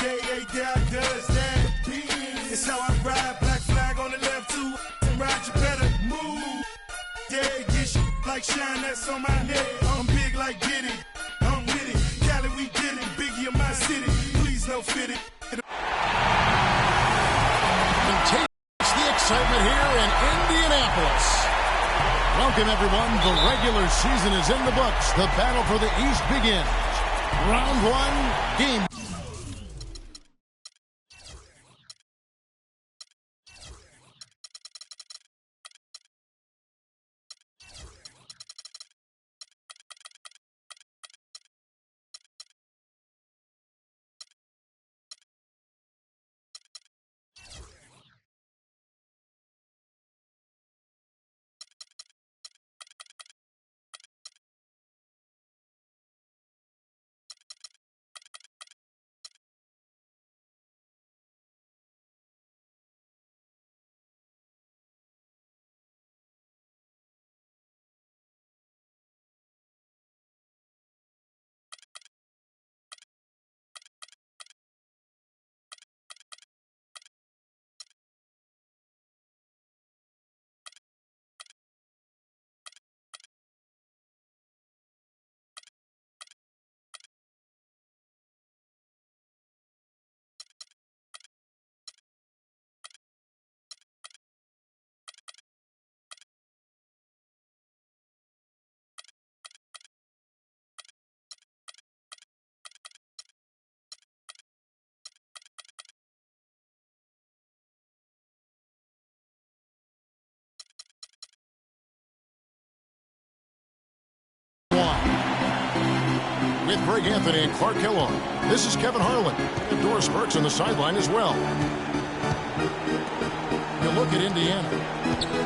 day, does that. It's how I ride, black flag on the left too. Ride, you better move. Yeah, get shit like shine, that's on my head. I'm big like Diddy, I'm with it. Cali, we did it, Biggie in my city. Please don't fit it. Contains the excitement here in Indianapolis. Welcome, everyone. The regular season is in the books. The battle for the East begins. Round one, game. With Greg Anthony and Clark Kellogg, this is Kevin Harlan. And Doris Burks on the sideline as well. You look at Indiana.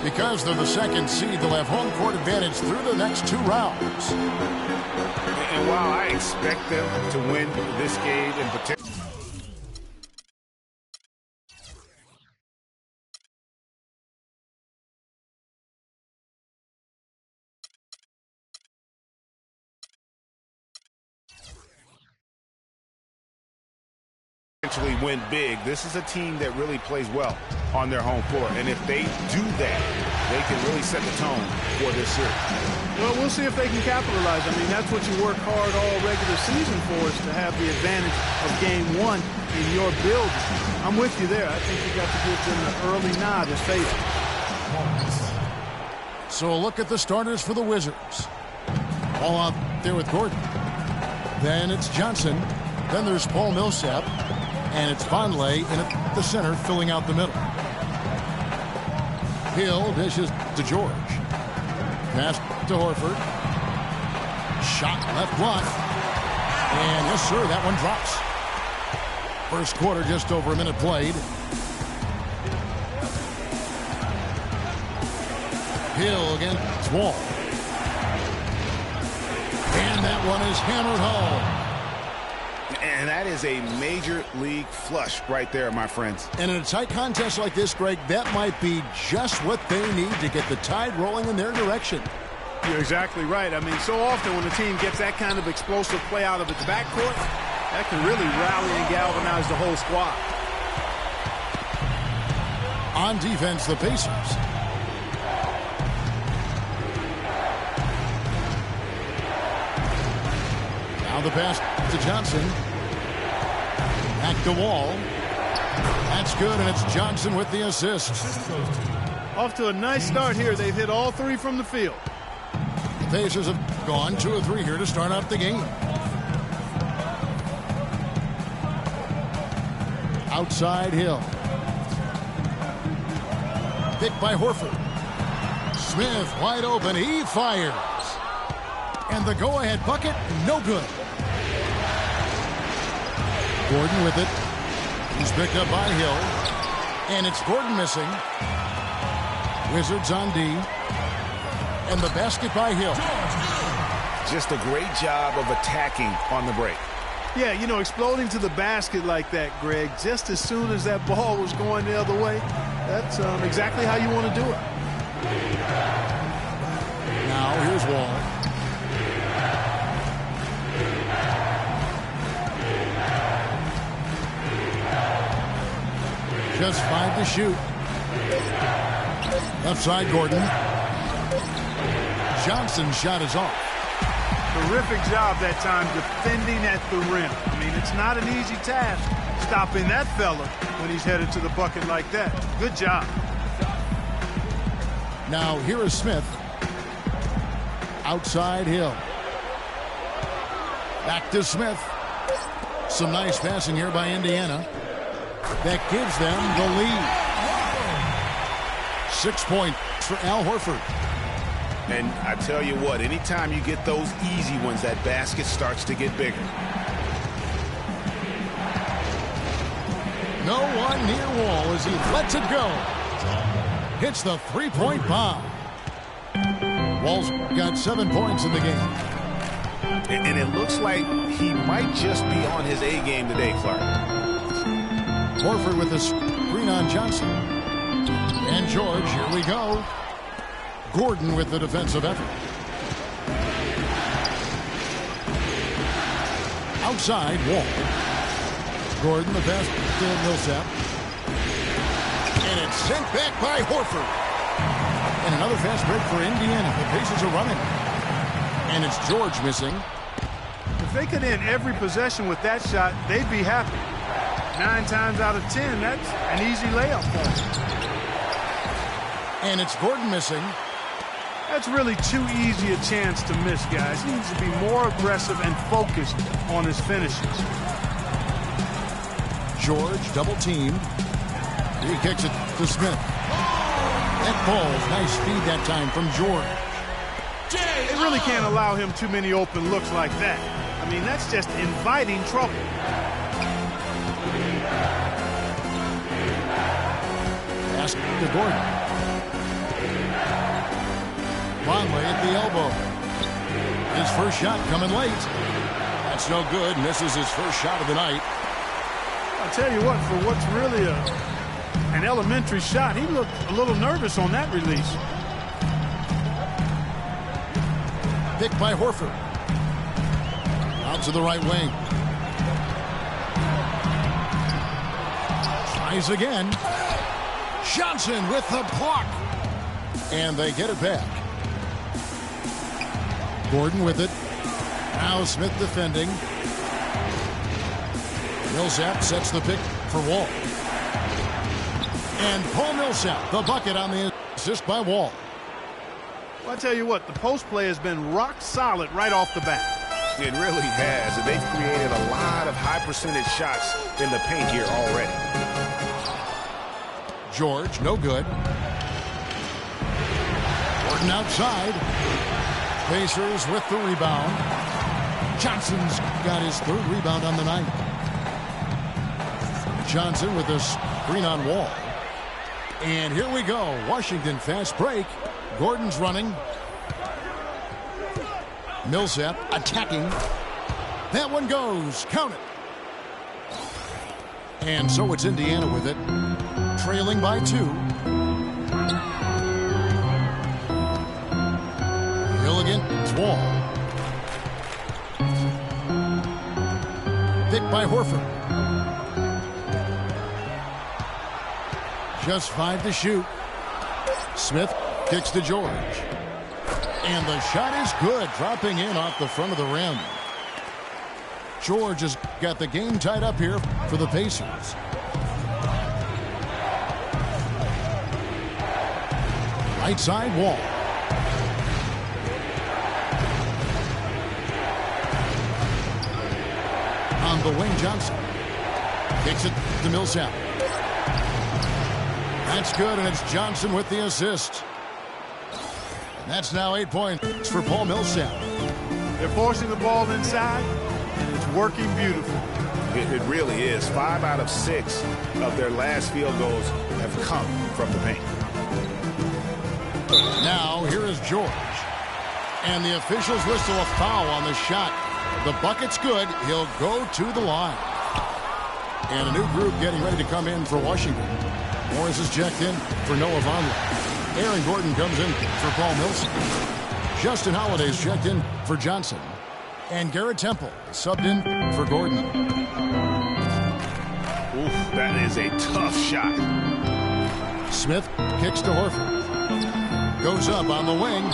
Because they're the second seed, they'll have home court advantage through the next two rounds. And while I expect them to win this game in particular, win big, this is a team that really plays well on their home court. And if they do that, they can really set the tone for this series. Well, we'll see if they can capitalize. I mean, that's what you work hard all regular season for, is to have the advantage of game one in your building. I'm with you there. I think you got to give them the early nod as favor. So a look at the starters for the Wizards. All out there with Gordon. Then it's Johnson. Then there's Paul Millsap. And it's Vonleh in at the center, filling out the middle. Hill dishes to George. Pass to Horford. Shot left block. And yes, sir, that one drops. First quarter, just over a minute played. Hill against Wall. And that one is hammered home. And that is a major league flush right there, my friends. And in a tight contest like this, Greg, that might be just what they need to get the tide rolling in their direction. You're exactly right. I mean, so often when a team gets that kind of explosive play out of its backcourt, that can really rally and galvanize the whole squad. On defense, the Pacers. Now the pass to Johnson. Back to Wall. That's good, and it's Johnson with the assist. Off to a nice start here. They've hit all three from the field. The Pacers have gone 2 of 3 here to start out the game. Outside Hill. Picked by Horford. Smith wide open. He fires. And the go-ahead bucket, no good. Gordon with it. He's picked up by Hill. And it's Gordon missing. Wizards on D. And the basket by Hill. Just a great job of attacking on the break. Yeah, you know, exploding to the basket like that, Greg, just as soon as that ball was going the other way, that's exactly how you want to do it. Now here's Wall. Just 5 to shoot. Left side, Gordon. Johnson's shot is off. Terrific job that time defending at the rim. I mean, it's not an easy task stopping that fella when he's headed to the bucket like that. Good job. Now here is Smith. Outside Hill. Back to Smith. Some nice passing here by Indiana. That gives them the lead. 6 points for Al Horford. And I tell you what, anytime you get those easy ones, that basket starts to get bigger. No one near Wall as he lets it go. Hits the three-point bomb. Wall's got 7 points in the game. And it looks like he might just be on his A game today, Clark. Horford with a screen on Johnson. And George, here we go. Gordon with the defensive effort. Outside, Wall. Gordon, the pass to Millsap. And it's sent back by Horford. And another fast break for Indiana. The Pacers are running. And it's George missing. If they could end every possession with that shot, they'd be happy. 9 times out of 10, that's an easy layup for them. And it's Gordon missing. That's really too easy a chance to miss, guys. He needs to be more aggressive and focused on his finishes. George double teamed. He kicks it to Smith. That falls. Nice feed that time from George. They really can't allow him too many open looks like that. I mean, that's just inviting trouble. Pass to Gordon. Conley at the elbow. His first shot coming late. That's no good. Misses his first shot of the night. I'll tell you what, for what's really an elementary shot, he looked a little nervous on that release. Picked by Horford. Out to the right wing. Tries again. Johnson with the block. And they get it back. Gordon with it. Now Smith defending. Millsap sets the pick for Wall. And Paul Millsap, the bucket on the assist by Wall. Well, I tell you what, the post play has been rock solid right off the bat. It really has, and they've created a lot of high percentage shots in the paint here already. George, no good. Gordon outside. Pacers with the rebound. Johnson's got his 3rd rebound on the night. Johnson with a screen on Wall. And here we go. Washington fast break. Gordon's running. Millsap attacking. That one goes. Count it. And so it's Indiana with it. Trailing by 2. Hill against Wall. Picked by Horford. Just 5 to shoot. Smith kicks to George. And the shot is good, dropping in off the front of the rim. George has got the game tied up here for the Pacers. Right side, Wall. On the wing, Johnson. Kicks it to Millsap. That's good, and it's Johnson with the assist. And that's now 8 points for Paul Millsap. They're forcing the ball inside, and it's working beautifully. It really is. 5 out of 6 of their last field goals have come from the paint. Now, here is George. And the officials whistle a foul on the shot. The bucket's good. He'll go to the line. And a new group getting ready to come in for Washington. Morris is checked in for Noah Vonleh. Aaron Gordon comes in for Paul Millsap. Justin Holiday's checked in for Johnson. And Garrett Temple subbed in for Gordon. Oof, that is a tough shot. Smith kicks to Horford. Goes up on the wing.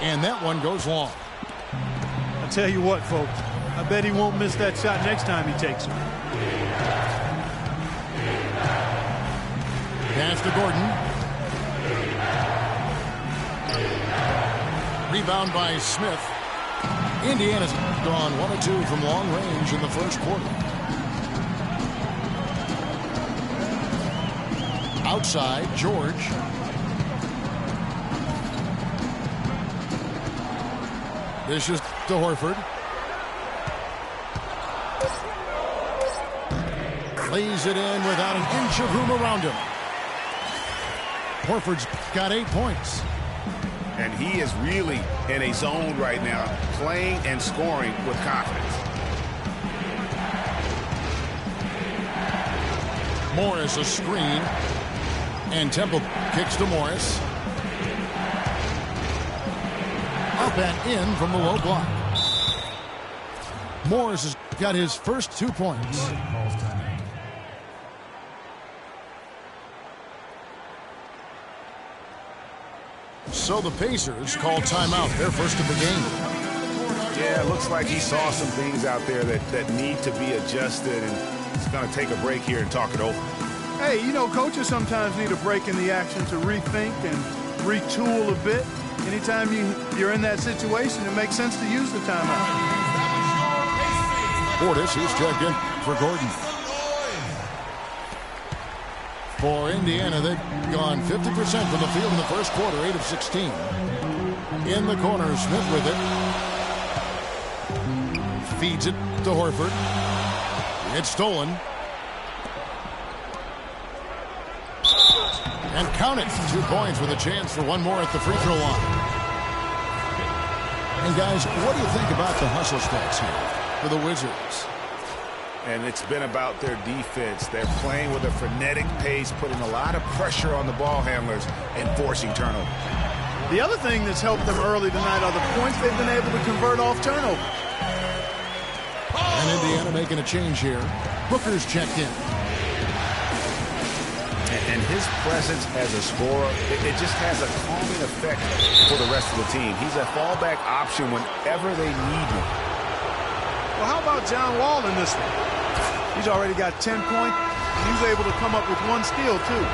And that one goes long. I tell you what, folks. I bet he won't miss that shot next time he takes it. Pass to Gordon. Rebound by Smith. Indiana's gone 1 of 2 from long range in the first quarter. Outside, George. Dishes to Horford. Lays it in without an inch of room around him. Horford's got 8 points. And he is really in a zone right now, playing and scoring with confidence. Morris a screen. And Temple kicks to Morris. Up and in from the low block. Morris has got his first 2 points. So the Pacers call timeout, their first of the game. Yeah, it looks like he saw some things out there that need to be adjusted, and he's going to take a break here and talk it over. Hey, you know, coaches sometimes need a break in the action to rethink and retool a bit. Anytime you're in that situation, it makes sense to use the timeout. Portis, he's checked in for Gordon. For Indiana, they've gone 50% from the field in the first quarter, 8 of 16. In the corner, Smith with it. Feeds it to Horford. It's stolen. And count it. 2 points with a chance for one more at the free throw line. And guys, what do you think about the hustle stats here for the Wizards? And it's been about their defense. They're playing with a frenetic pace, putting a lot of pressure on the ball handlers and forcing turnovers. The other thing that's helped them early tonight are the points they've been able to convert off turnover. And Indiana making a change here. Booker's checked in. And his presence as a scorer, it just has a calming effect for the rest of the team. He's a fallback option whenever they need him. Well, how about John Wall in this one? He's already got 10 points, and he was able to come up with 1 steal, too.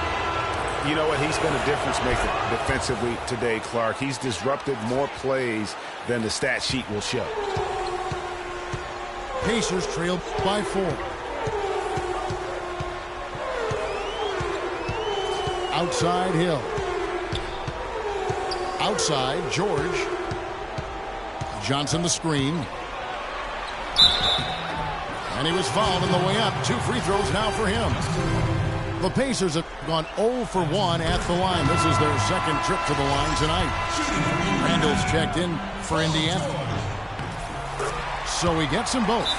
You know what? He's been a difference maker defensively today, Clark. He's disrupted more plays than the stat sheet will show. Pacers trailed by 4. Outside Hill. Outside George. Johnson the screen. And he was fouled on the way up. 2 free throws now for him. The Pacers have gone 0 for 1 at the line. This is their second trip to the line tonight. Randall's checked in for Indiana. So he gets them both.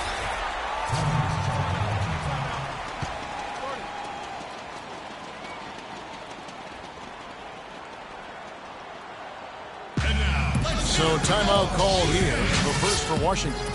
So timeout called here. The first for Washington.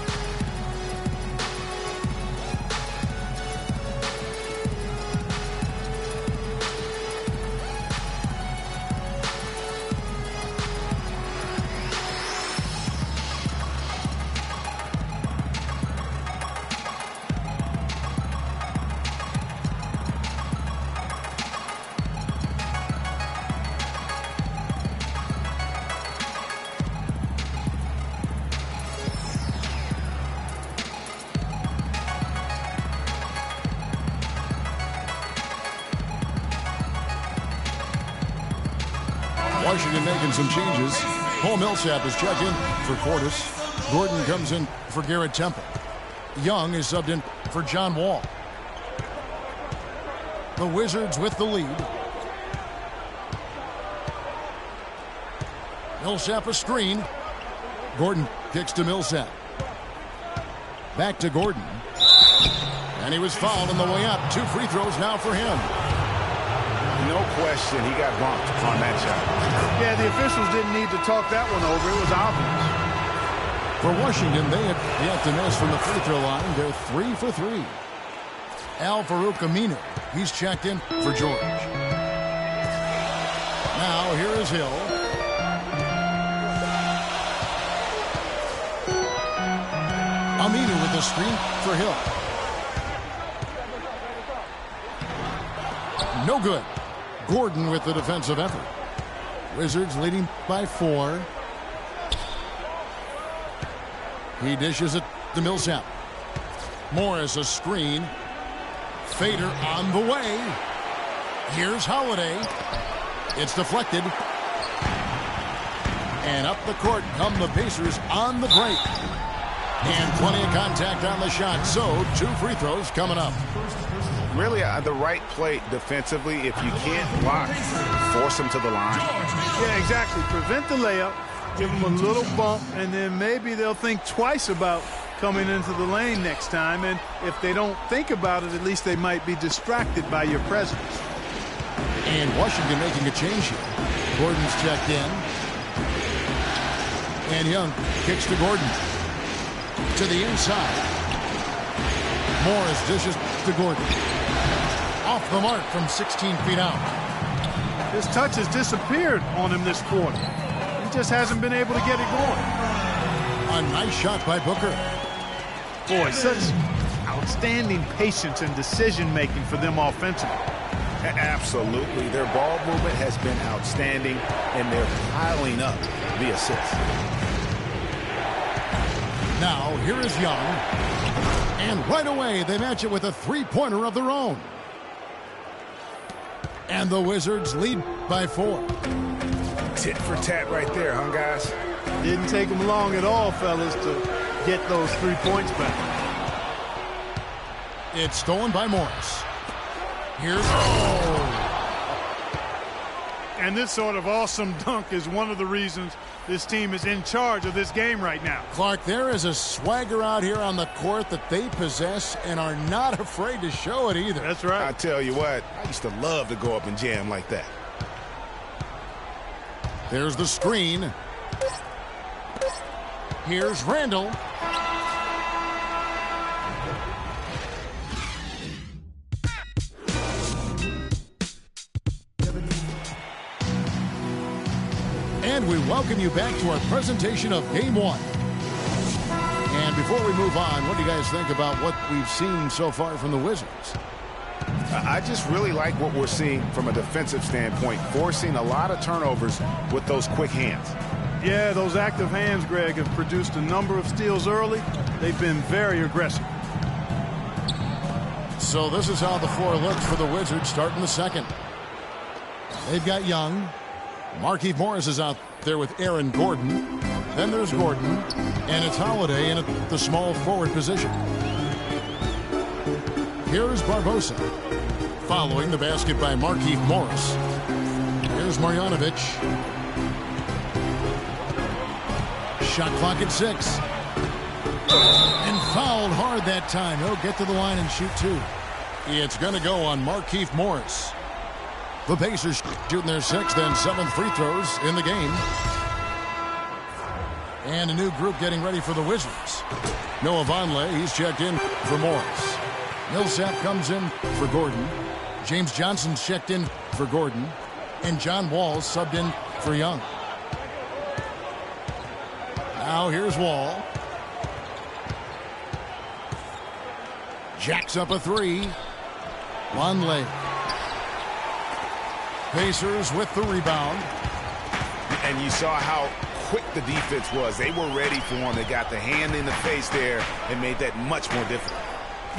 Washington making some changes. Paul Millsap is checked in for Portis. Gordon comes in for Garrett Temple. Young is subbed in for John Wall. The Wizards with the lead. Millsap a screen. Gordon kicks to Millsap. Back to Gordon. And he was fouled on the way up. 2 free throws now for him. No question, he got bumped on that shot. Yeah, the officials didn't need to talk that one over. It was obvious. For Washington, they have yet to miss from the free throw line. They're 3 for 3. Al Farouk Aminu, he's checked in for George. is Hill. Aminu with the screen for Hill. No good. Gordon with the defensive effort. Wizards leading by 4. He dishes it to Millsap. Morris a screen. Fader on the way. Here's Holiday. It's deflected. And up the court come the Pacers on the break. And plenty of contact on the shot. So 2 free throws coming up. Really the right play defensively. If you can't block, force them to the line. Yeah, exactly. Prevent the layup. Give them a little bump. And then maybe they'll think twice about coming into the lane next time. And if they don't think about it, at least they might be distracted by your presence. And Washington making a change here. Gordon's checked in. And Young kicks to Gordon. To the inside. Morris dishes to Gordon. Off the mark from 16 feet out. His touch has disappeared on him this quarter. He just hasn't been able to get it going. A nice shot by Booker. Boy, such outstanding patience and decision-making for them offensively. Absolutely. Their ball movement has been outstanding, and they're piling up the assists. Now, here is Young. And right away, they match it with a three-pointer of their own. And the Wizards lead by 4. Tit for tat right there, huh, guys? Didn't take them long at all, fellas, to get those 3 points back. It's stolen by Morris. Here's And this sort of awesome dunk is one of the reasons this team is in charge of this game right now. Clark, there is a swagger out here on the court that they possess and are not afraid to show it either. That's right. I tell you what, I used to love to go up and jam like that. There's the screen. Here's Randall. And we welcome you back to our presentation of Game 1. And before we move on, what do you guys think about what we've seen so far from the Wizards? I just really like what we're seeing from a defensive standpoint, forcing a lot of turnovers with those quick hands. Yeah, those active hands, Greg, have produced a number of steals early. They've been very aggressive. So this is how the floor looks for the Wizards starting the second. They've got Young. Markieff Morris is out there with Aaron Gordon. Then there's Gordon. And it's Holiday in at the small forward position. Here is Barbosa. Following the basket by Markieff Morris. Here's Marjanovic. Shot clock at 6. And fouled hard that time. He'll get to the line and shoot 2. It's going to go on Markieff Morris. The Pacers shooting their 6th and 7th free throws in the game. And a new group getting ready for the Wizards. Noah Vonleh, he's checked in for Morris. Millsap comes in for Gordon. James Johnson's checked in for Gordon. And John Wall subbed in for Young. Now here's Wall. Jacks up a 3. Vonleh. Pacers with the rebound. And you saw how quick the defense was. They were ready for him. They got the hand in the face there and made that much more difficult.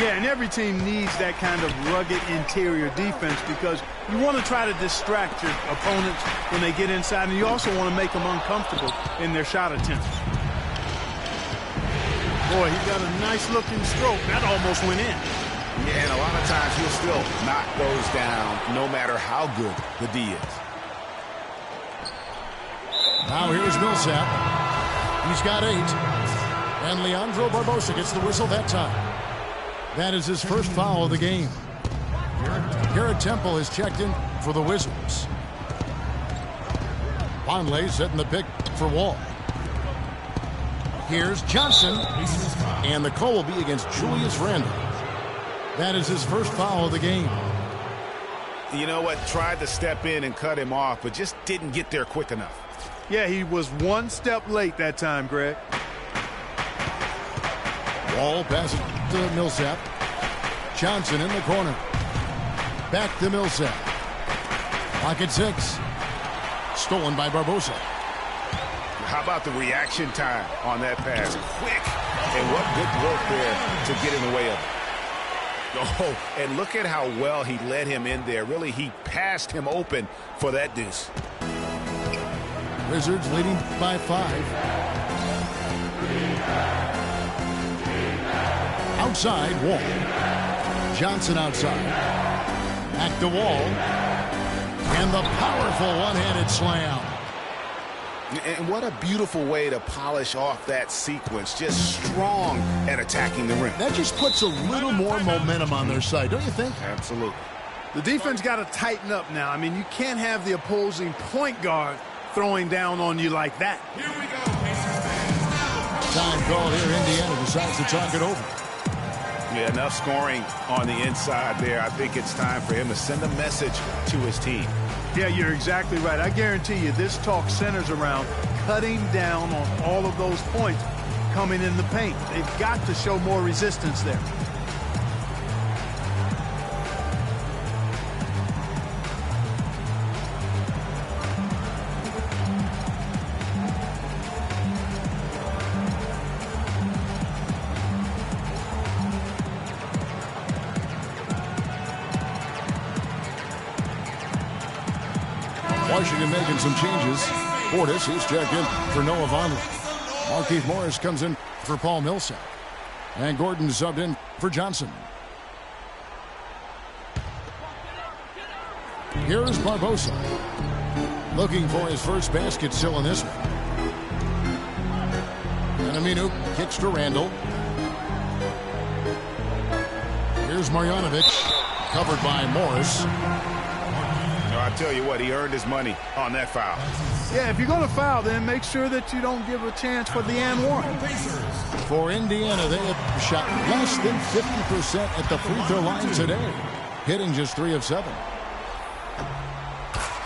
Yeah, and every team needs that kind of rugged interior defense because you want to try to distract your opponents when they get inside, and you also want to make them uncomfortable in their shot attempts. Boy, he got a nice-looking stroke. That almost went in. Yeah, and a lot of times he'll still knock those down no matter how good the D is. Now here's Millsap. He's got 8. And Leandro Barbosa gets the whistle that time. That is his first foul of the game. Garrett Temple is checked in for the Wizards. Vonleh setting the pick for Wall. Here's Johnson. And the call will be against Julius Randle. That is his first foul of the game. You know what? Tried to step in and cut him off, but just didn't get there quick enough. Yeah, he was one step late that time, Greg. Wall passes to Millsap. Johnson in the corner. Back to Millsap. Lock at 6. Stolen by Barbosa. How about the reaction time on that pass? Quick. And what good work there to get in the way of it. Oh, and look at how well he led him in there. Really, he passed him open for that deuce. Wizards leading by 5. Outside, Wall. Johnson outside. Back to Wall. And the powerful one-handed slam. And what a beautiful way to polish off that sequence. Just strong at attacking the rim. That just puts a little more momentum on their side, don't you think? Absolutely. The defense got to tighten up now. I mean, you can't have the opposing point guard throwing down on you like that. Here we go, Pacers fans. Time called here. Indiana decides to talk it over. Yeah, enough scoring on the inside there. I think it's time for him to send a message to his team. Yeah, you're exactly right. I guarantee you this talk centers around cutting down on all of those points coming in the paint. They've got to show more resistance there. Washington making some changes. Portis, he's checked in for Noah Vonleh. Markieff Morris comes in for Paul Millsap. And Gordon subbed in for Johnson. Here's Barbosa. Looking for his first basket still in this one. And Aminu kicks to Randall. Here's Marjanovic. Covered by Morris. I tell you what, he earned his money on that foul. Yeah, if you're going to foul, then make sure that you don't give a chance for the and one. For Indiana, they have shot less than 50% at the free throw line today, hitting just 3 of 7.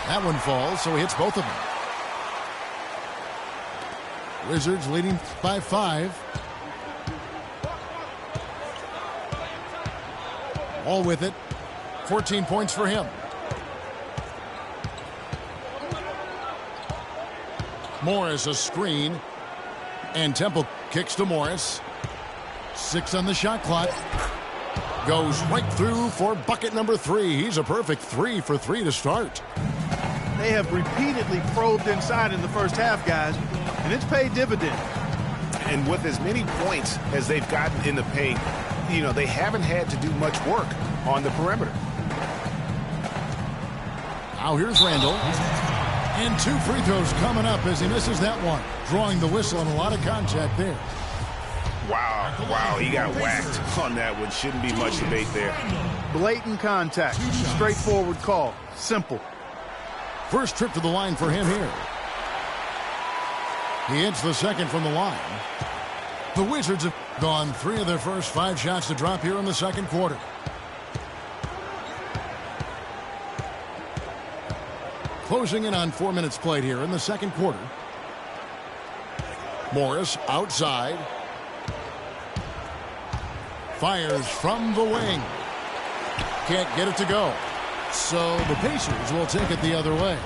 That one falls, so he hits both of them. Wizards leading by 5. All with it. 14 points for him. Morris a screen. And Temple kicks to Morris. 6 on the shot clock. Goes right through for bucket number 3. He's a perfect 3 for 3 to start. They have repeatedly probed inside in the first half, guys, and it's paid dividends. And with as many points as they've gotten in the paint, you know, they haven't had to do much work on the perimeter. Now here's Randall. And 2 free throws coming up as he misses that one. Drawing the whistle and a lot of contact there. Wow, he got whacked on that one. Shouldn't be much debate there. Blatant contact. Straightforward call. Simple. First trip to the line for him here. He hits the second from the line. The Wizards have gone 3 of their first 5 shots to drop here in the second quarter. Closing in on 4 minutes played here in the second quarter. Morris outside. Fires from the wing. Can't get it to go. So the Pacers will take it the other way.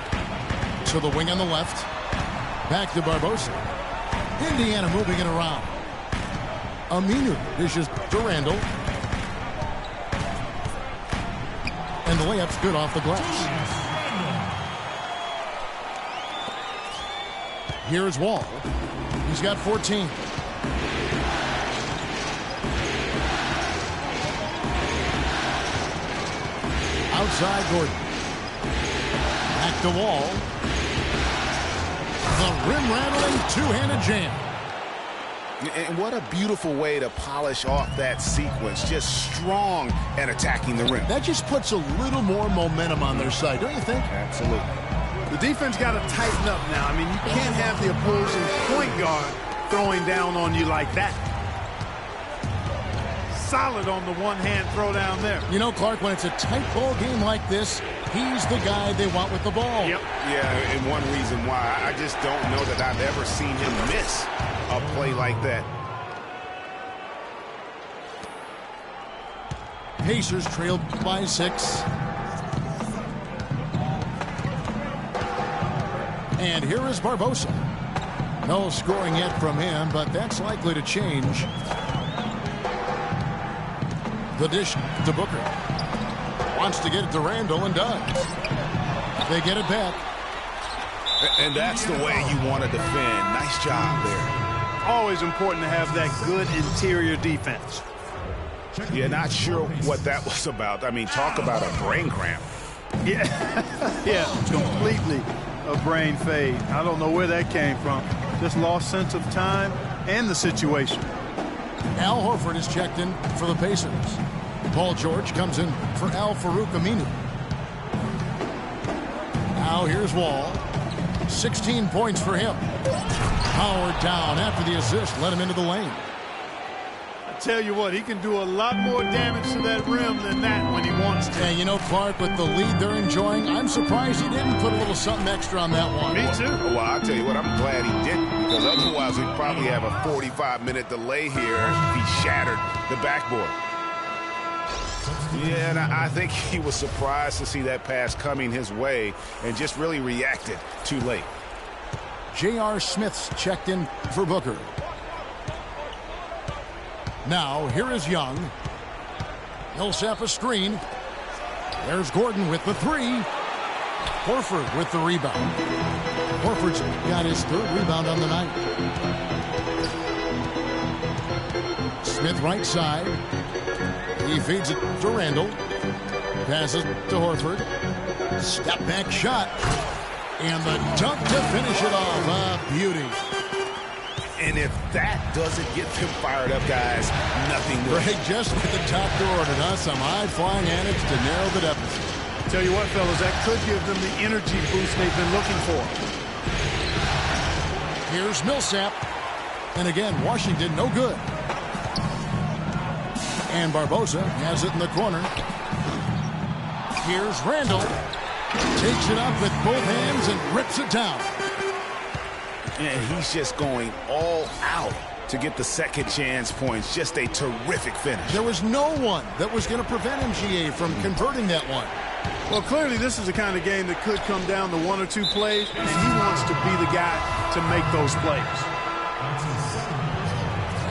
To the wing on the left. Back to Barbosa. Indiana moving it around. Aminu dishes to Randall. And the layup's good off the glass. Here's Wall. He's got 14. Outside Gordon. Back to Wall. The rim-rattling two-handed jam. And what a beautiful way to polish off that sequence. Just strong at attacking the rim. That just puts a little more momentum on their side, don't you think? Absolutely. The defense got to tighten up now. I mean, you can't have the opposing point guard throwing down on you like that. solid on the one-hand throw down there. You know, Clark, when it's a tight ball game like this, he's the guy they want with the ball. Yep. Yeah, and one reason why, I just don't know that I've ever seen him miss a play like that. Pacers trailed by 6. And here is Barbosa. No scoring yet from him, but that's likely to change. The dish to Booker. Wants to get it to Randall and does. They get it back. And that's the way you want to defend. Nice job there. Always important to have that good interior defense. Yeah, not sure what that was about. I mean, talk about a brain cramp. Yeah, yeah, completely a brain fade. I don't know where that came from. Just lost sense of time and the situation. Al Horford is checked in for the Pacers. Paul George comes in for Al-Farouq Aminu. Now here's Wall. 16 points for him. Howard down after the assist led him into the lane. I tell you what, he can do a lot more damage to that rim than that when he wants to. Yeah, you know, Clark, with the lead they're enjoying, I'm surprised he didn't put a little something extra on that one. Me too. Well, I'll tell you what, I'm glad he didn't, because otherwise we'd probably have a 45-minute delay here if he shattered the backboard. Yeah, and I think he was surprised to see that pass coming his way and just really reacted too late. J.R. Smith's checked in for Booker. Now, here is Young. Millsap a screen. There's Gordon with the 3. Horford with the rebound. Horford's got his 3rd rebound on the night. Smith right side. He feeds it to Randall. Passes to Horford. Step back shot. And the dunk to finish it off. A beauty. And if that doesn't get them fired up, guys, nothing will. Right, just at the top door to us, some high-flying antics to narrow the deficit. Tell you what, fellas, that could give them the energy boost they've been looking for. Here's Millsap. And again, Washington no good. And Barbosa has it in the corner. Here's Randall. Takes it up with both hands and rips it down. And he's just going all out to get the second chance points. Just a terrific finish. There was no one that was going to prevent MGA from converting that one. Well, clearly this is the kind of game that could come down to 1 or 2 plays, and he wants to be the guy to make those plays.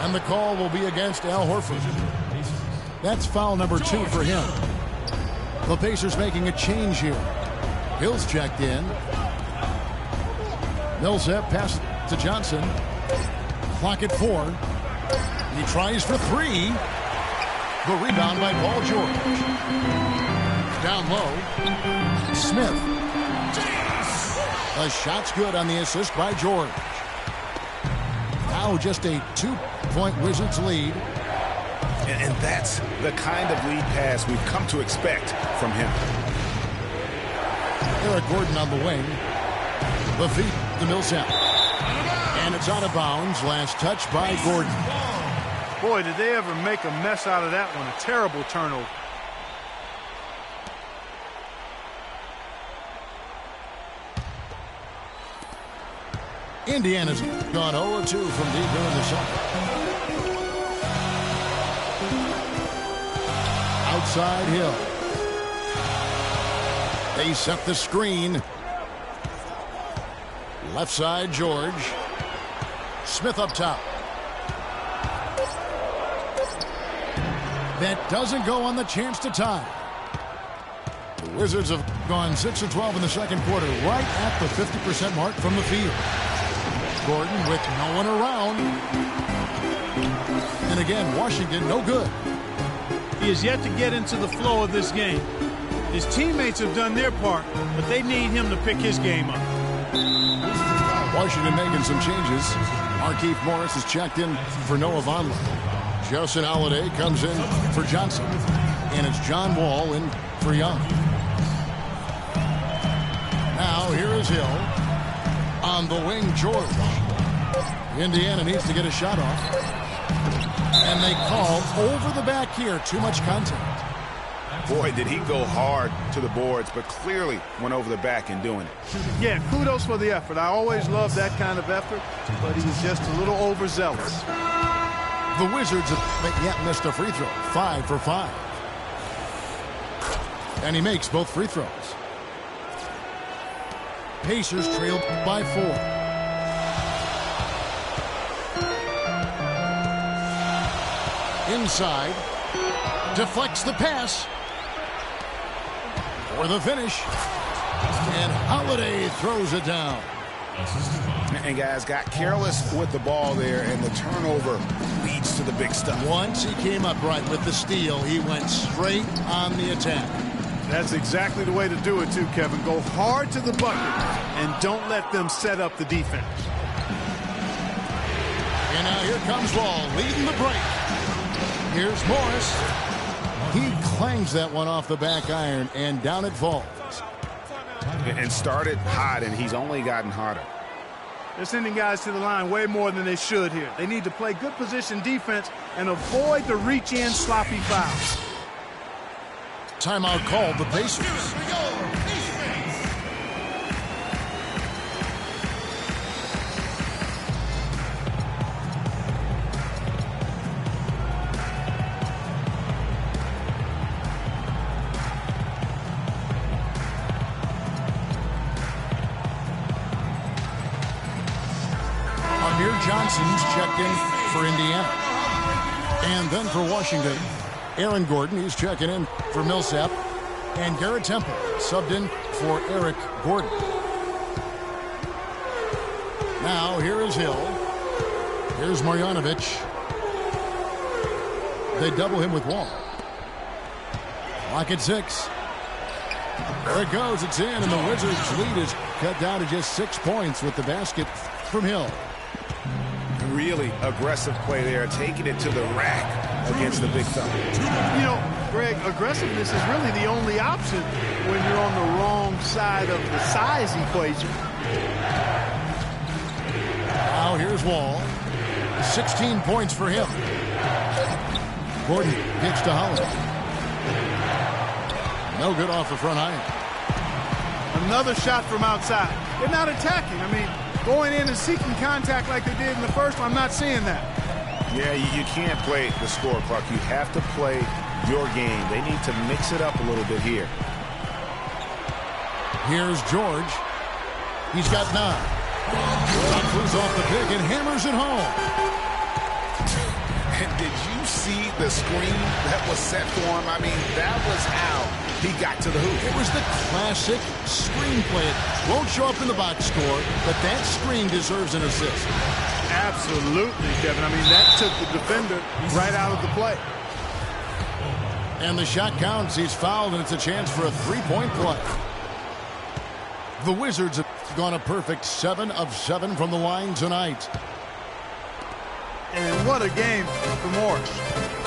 And the call will be against Al Horford. That's foul number 2 for him. The Pacers making a change here. Hill's checked in. Millsap pass to Johnson. Clock at 4. He tries for 3. The rebound by Paul George. Down low. Smith. The shot's good on the assist by George. Now just a 2-point Wizards lead. And that's the kind of lead pass we've come to expect from him. Eric Gordon on the wing. The feet to Millsap. And it's out of bounds. Last touch by Gordon. Boy, did they ever make a mess out of that one. A terrible turnover. Indiana's gone 0-2 from deep here in the second. Outside Hill. They set the screen. Left side, George. Smith up top. That doesn't go on the chance to tie. The Wizards have gone 6 of 12 in the second quarter, right at the 50% mark from the field. Gordon with no one around. And again, Washington no good. He has yet to get into the flow of this game. His teammates have done their part, but they need him to pick his game up. Washington making some changes. Markieff Morris is checked in for Noah Vonleh. Justin Holiday comes in for Johnson. And it's John Wall in for Young. Now here is Hill. On the wing, George. Indiana needs to get a shot off. And they call over the back here. Too much contact. Boy, did he go hard to the boards, but clearly went over the back in doing it. Yeah, kudos for the effort. I always love that kind of effort, but he was just a little overzealous. The Wizards have yet missed a free throw. 5 for 5. And he makes both free throws. Pacers trailed by 4. Inside. Deflects the pass. For the finish. And Holiday throws it down. And guys got careless with the ball there, and the turnover leads to the big stuff. Once he came up right with the steal, he went straight on the attack. That's exactly the way to do it too, Kevin. Go hard to the bucket and don't let them set up the defense. And now here comes Wall leading the break. Here's Morris. He clangs that one off the back iron, and down it falls. And started hot, and he's only gotten hotter. They're sending guys to the line way more than they should here. They need to play good position defense and avoid the reach-in sloppy fouls. Timeout called the Pacers. Johnson's checked in for Indiana. And then for Washington, Aaron Gordon, he's checking in for Millsap. And Garrett Temple subbed in for Eric Gordon. Now here is Hill. Here's Marjanovic. They double him with Wall. Clock at 6. There it goes, it's in, and the Wizards' lead is cut down to just 6 points with the basket from Hill. Really aggressive play there, taking it to the rack against the big fella. You know, Greg, aggressiveness is really the only option when you're on the wrong side of the size equation. Now here's Wall. 16 points for him. Gordon kicks to Holiday. No good off the front iron. Another shot from outside. They're not attacking. I mean, going in and seeking contact like they did in the first one, I'm not seeing that. Yeah, you can't play the score, Clark. You have to play your game. They need to mix it up a little bit here. Here's George. He's got 9. Flew off the pick and hammers it home. And did you see the screen that was set for him? I mean, that was how he got to the hoop. It was the classic screen play. It won't show up in the box score, but that screen deserves an assist. Absolutely, Kevin. I mean, that took the defender right out of the play. And the shot counts. He's fouled, and it's a chance for a three-point play. The Wizards have gone a perfect 7 of 7 from the line tonight. And what a game for Morris.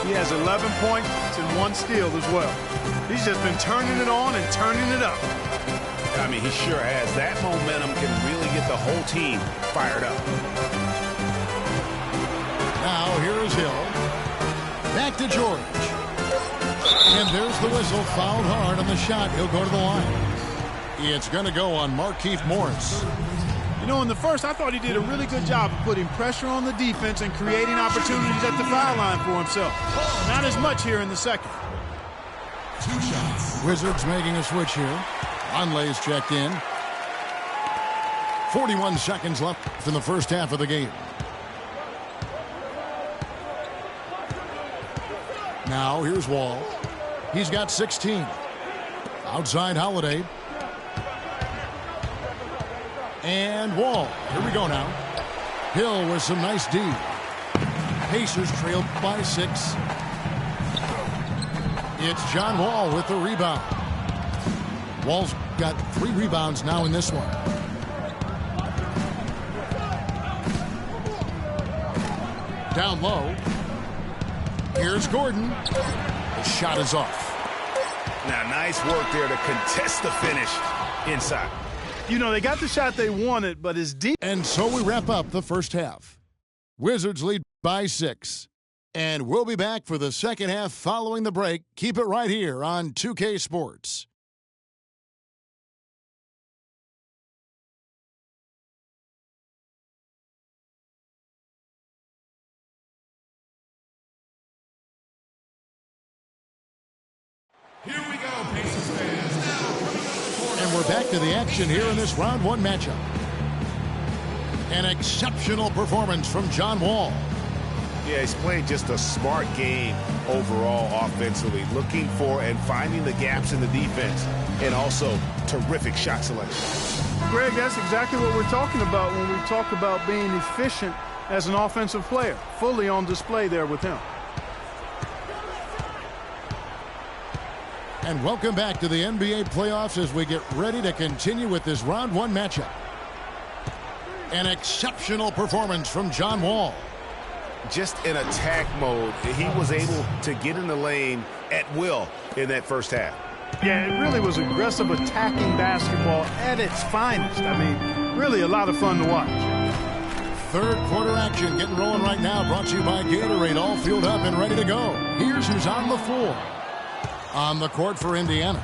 He has 11 points and 1 steal as well. He's just been turning it on and turning it up. I mean, he sure has. That momentum can really get the whole team fired up. Now here is Hill. Back to George. And there's the whistle. Fouled hard on the shot. He'll go to the line. It's going to go on Markieff Morris. You know, in the first, I thought he did a really good job of putting pressure on the defense and creating opportunities at the foul line for himself. Not as much here in the second. 2 shots. Wizards making a switch here. Conley's checked in. 41 seconds left in the first half of the game. Now here's Wall. He's got 16. Outside Holiday. And Wall. Here we go now. Hill with some nice D. Pacers trailed by 6. It's John Wall with the rebound. Wall's got 3 rebounds now in this one. Down low. Here's Gordon. The shot is off. Now, nice work there to contest the finish inside. You know, they got the shot they wanted, but it's deep. And so we wrap up the first half. Wizards lead by 6. And we'll be back for the second half following the break. Keep it right here on 2K Sports. Here we go, Pacers fans. Now coming up the court. And we're back to the action here in this round one matchup. An exceptional performance from John Wall. Yeah, he's played just a smart game overall offensively, looking for and finding the gaps in the defense, and also terrific shot selection. Greg, that's exactly what we're talking about when we talk about being efficient as an offensive player. Fully on display there with him. And welcome back to the NBA playoffs as we get ready to continue with this round one matchup. An exceptional performance from John Wall. Just in attack mode, he was able to get in the lane at will in that first half. Yeah, it really was aggressive attacking basketball at its finest. I mean, really a lot of fun to watch. Third quarter action getting rolling right now, brought to you by Gatorade, all fueled up and ready to go. Here's who's on the floor. On the court for Indiana,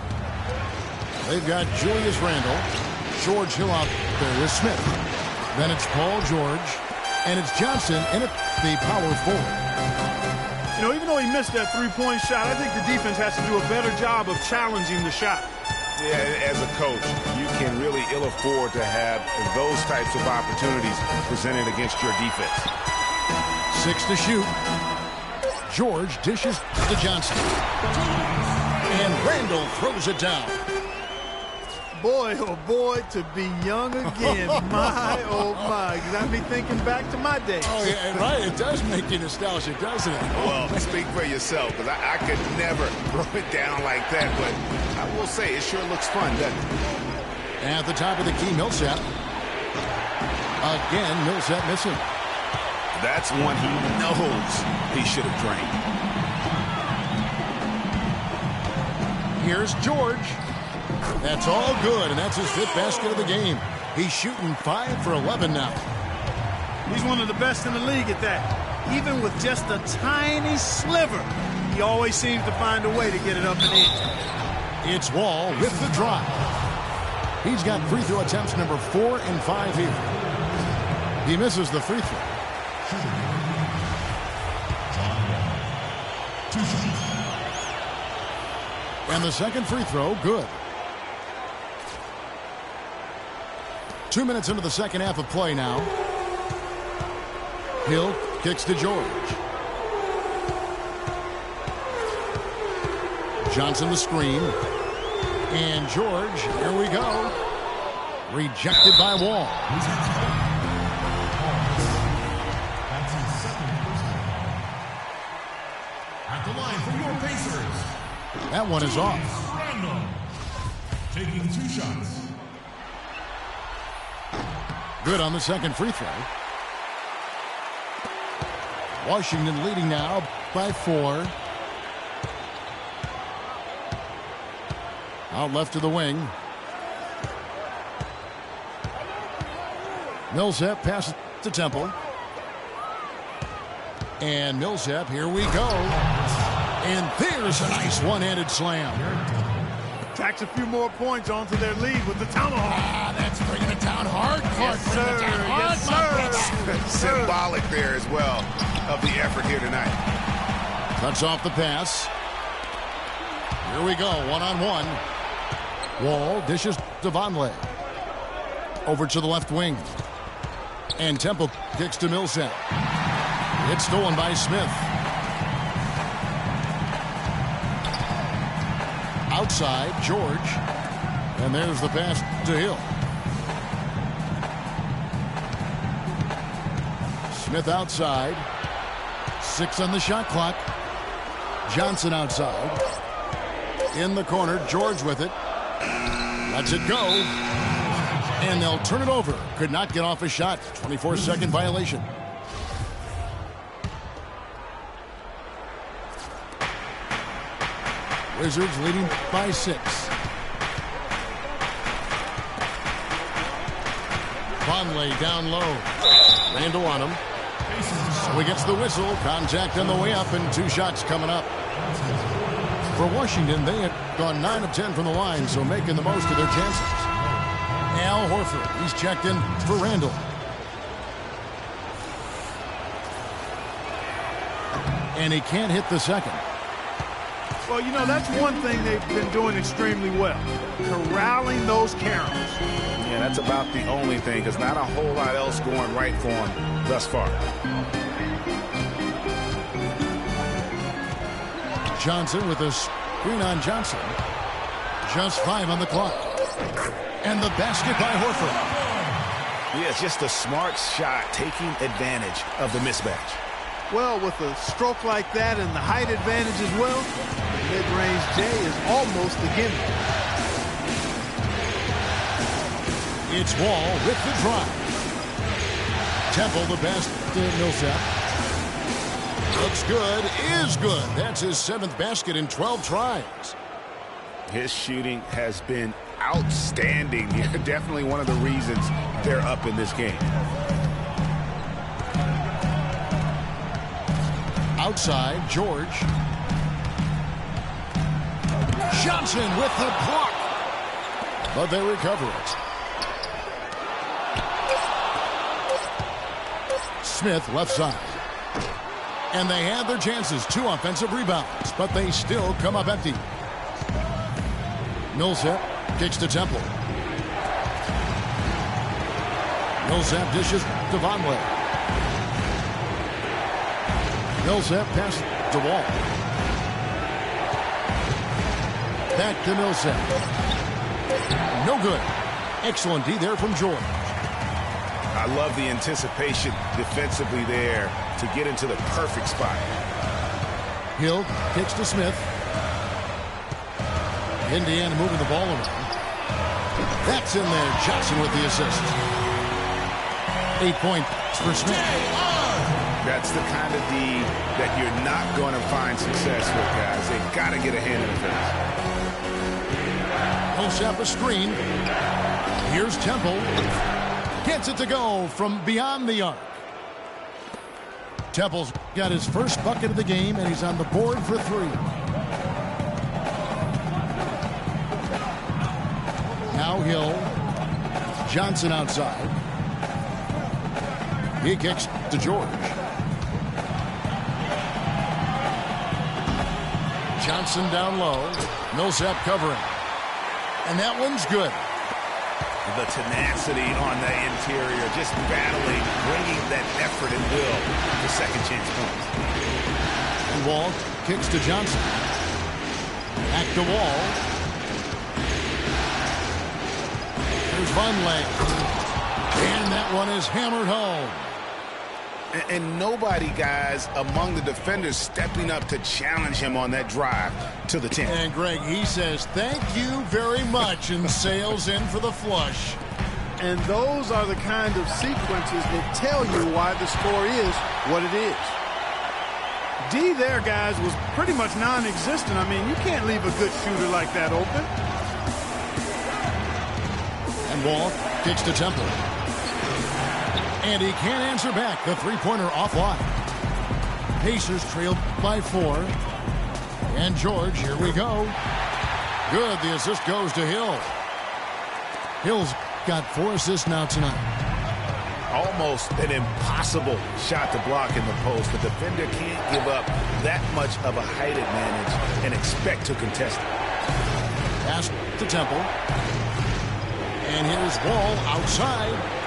they've got Julius Randle, George Hill out there with Smith. Then it's Paul George, and it's Johnson in at the power forward. You know, even though he missed that three-point shot, I think the defense has to do a better job of challenging the shot. Yeah, as a coach, you can really ill afford to have those types of opportunities presented against your defense. 6 to shoot. George dishes to Johnson. And Randle throws it down. Boy, oh boy, to be young again. My, oh my. Got me thinking back to my days. Oh, yeah, right. It does make you nostalgic, doesn't it? Well, speak for yourself, because I could never throw it down like that, but I will say it sure looks fun, doesn't it? At the top of the key, Millsap. Again, Millsap missing. That's one he knows he should have drained. Here's George. That's all good, and that's his fifth basket of the game. He's shooting 5 for 11 now. He's one of the best in the league at that. Even with just a tiny sliver, he always seems to find a way to get it up and in. It's Wall with the drive. He's got free throw attempts number 4 and 5 here. He misses the free throw. And the second free throw, good. 2 minutes into the second half of play now. Hill kicks to George. Johnson the screen. And George, here we go. Rejected by Wall. At the line for your Pacers. That one is off. Randle. Taking 2 shots. Good on the second free throw. Washington leading now by 4. Out left to the wing. Millsap passes to Temple. And Millsap, here we go. And there's a nice one-handed slam. Tacks a few more points onto their lead with the tomahawk. That's bringing it down hard. Yes, sir. Yes, sir. Symbolic there as well of the effort here tonight. Cuts off the pass. Here we go, one-on-one. Wall dishes to Vonleh. Over to the left wing. And Temple kicks to Millsap. It's stolen by Smith. Outside, George. And there's the pass to Hill. Smith outside. 6 on the shot clock. Johnson outside. In the corner, George with it. Lets it go. And they'll turn it over. Could not get off a shot. 24-second violation. Wizards leading by 6. Vonleh down low. Randle on him. So he gets the whistle. Contact on the way up and 2 shots coming up. For Washington, they had gone 9 of 10 from the line, so making the most of their chances. Al Horford, he's checked in for Randall. And he can't hit the second. Well, you know, that's one thing they've been doing extremely well. Corralling those caroms. Yeah, that's about the only thing, because not a whole lot else going right for him thus far. Johnson with a screen on Johnson. Just 5 on the clock. And the basket by Horford. Yeah, it's just a smart shot, taking advantage of the mismatch. Well, with a stroke like that and the height advantage as well, the mid-range J is almost a gimme. It's Wall with the drive. Temple the best to Millsap. Looks good, is good. That's his 7th basket in 12 tries. His shooting has been outstanding. Definitely one of the reasons they're up in this game. Outside, George. Johnson with the block. But they recover it. Smith left side. And they had their chances. 2 offensive rebounds. But they still come up empty. Millsap kicks to Temple. Millsap dishes to Vonleh. Millsap pass to Wall. Back to Millsap. No good. Excellent D there from George. I love the anticipation defensively there to get into the perfect spot. Hill kicks to Smith. Indiana moving the ball around. That's in there. Johnson with the assist. 8 points for Smith. That's the kind of D that you're not going to find success with, guys. They've got to get a hand in the face. Millsap a screen. Here's Temple. Gets it to go from beyond the arc. Temple's got his first bucket of the game, and he's on the board for 3. Now Hill. Johnson outside. He kicks to George. Johnson down low. Millsap covering. And that one's good. The tenacity on the interior, just battling, bringing that effort and will to second chance points. And Wall kicks to Johnson. Back to Wall. Here's Vonleh. And that one is hammered home. And nobody, guys, among the defenders stepping up to challenge him on that drive to the 10. And Greg, he says, thank you very much, and sails in for the flush. And those are the kind of sequences that tell you why the score is what it is. D there, guys, was pretty much non-existent. I mean, you can't leave a good shooter like that open. And Wall kicks to Temple. And he can't answer back. The three-pointer offline. Pacers trailed by 4. And George, here we go. Good. The assist goes to Hill. Hill's got 4 assists now tonight. Almost an impossible shot to block in the post. The defender can't give up that much of a height advantage and expect to contest it. Pass to Temple. And here's Wall outside.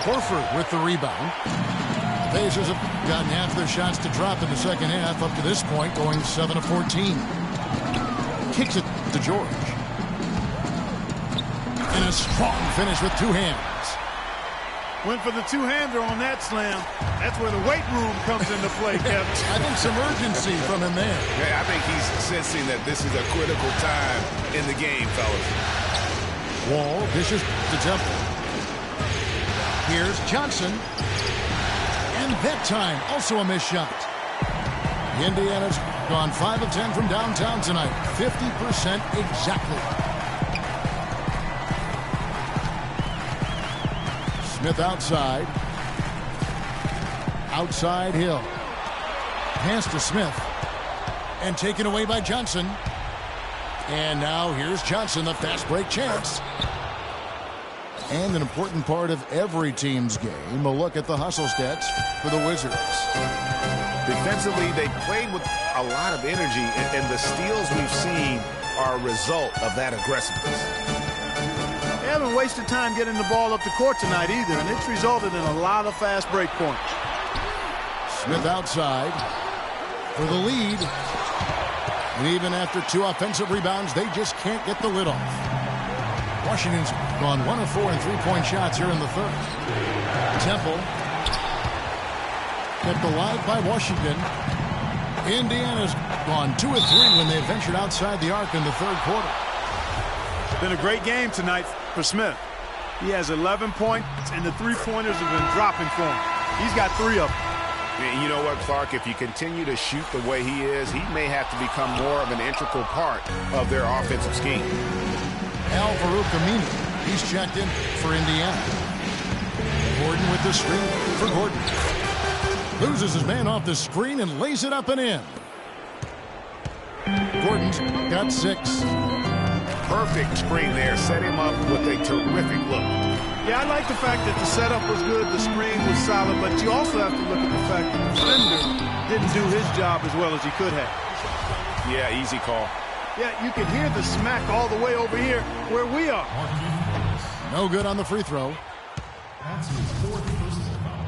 Horford with the rebound. The Pacers have gotten half their shots to drop in the second half up to this point, going 7 of 14. Kicks it to George. And a strong finish with 2 hands. Went for the two-hander on that slam. That's where the weight room comes into play, Kevin. I think some urgency from him there. Yeah, I think he's sensing that this is a critical time in the game, fellas. Wall dishes to Temple. Here's Johnson. And that time, also a missed shot. Indiana's gone 5 of 10 from downtown tonight. 50% exactly. Smith outside. outside Hill. Pass to Smith. And taken away by Johnson. And now here's Johnson, the fast break chance. And an important part of every team's game, a look at the hustle stats for the Wizards. Defensively, they played with a lot of energy, and the steals we've seen are a result of that aggressiveness. They haven't wasted time getting the ball up the court tonight either, and it's resulted in a lot of fast break points. Smith outside for the lead. And even after 2 offensive rebounds, they just can't get the lid off. Washington's gone 1 of 4 in three-point shots here in the third. Temple kept alive by Washington. Indiana's gone 2 of 3 when they ventured outside the arc in the third quarter. It's been a great game tonight for Smith. He has 11 points, and the three-pointers have been dropping for him. He's got 3 of them. And you know what, Clark? If you continue to shoot the way he is, he may have to become more of an integral part of their offensive scheme. Al-Farouq Aminu, he's checked in for Indiana. Gordon with the screen for Gordon. Loses his man off the screen and lays it up and in. Gordon's got 6. Perfect screen there. Set him up with a terrific look. Yeah, I like the fact that the setup was good, the screen was solid, but you also have to look at the fact that the defender didn't do his job as well as he could have. Yeah, easy call. Yeah, you can hear the smack all the way over here where we are. No good on the free throw. That's his 4th personal foul.